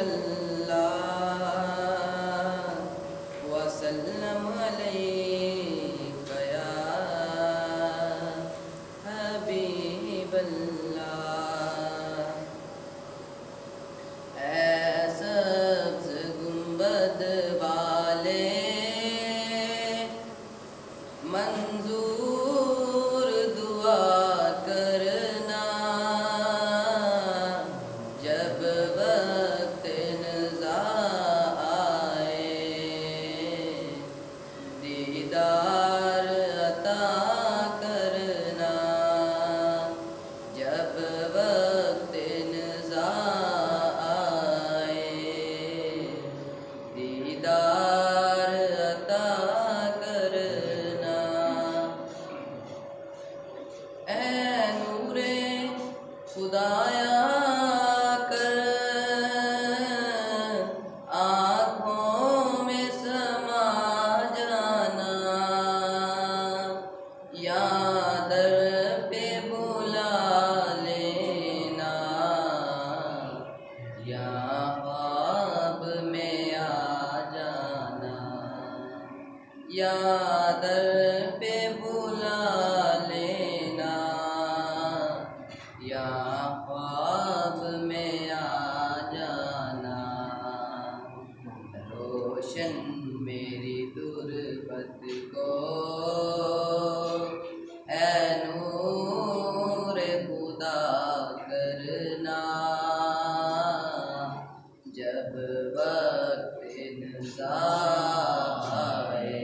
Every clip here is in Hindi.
सल्लल्लाहु वसल्लम अलैका या हबीबल्लाह। ऐ सब्ज़ गुंबद वाले मंजूर दुआ करना, जब वक्त नज़ा आए दीदार अता करना, जब वक्त नज़ा आए दीदार अता करना। ऐ नूरे खुदाया कर आँखों में समा जाना, या दर पे बुला लेना, या ख्वाब में आ जाना, या दर पे बुला लेना, या ख्वाब में आ जाना। रोशन मेरी तुरबत को ऐ नूर खुदा करना, जब वक्त नज़ा आए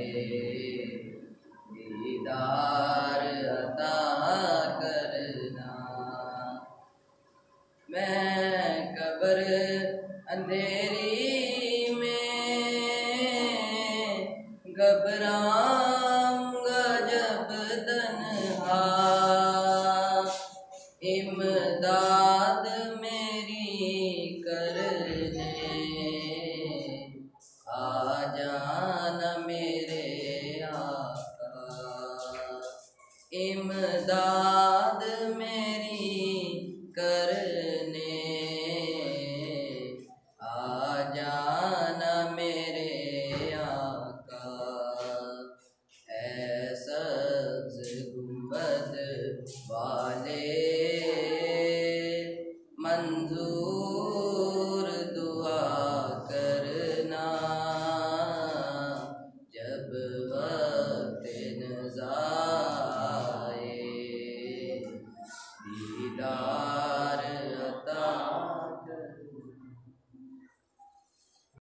दीदार अता करना। मैं कब्र अंधेरी में घबराऊंगा जब तन्हा, इमदाद मेरी करने आ जाना मेरे आका, इमदाद मेरी करने आ जाना मेरे आका। ऐ सब्ज़ गुंबद वाले मंजूर दुआ करना, जब वक्त नज़ा आए दीदार अता करना।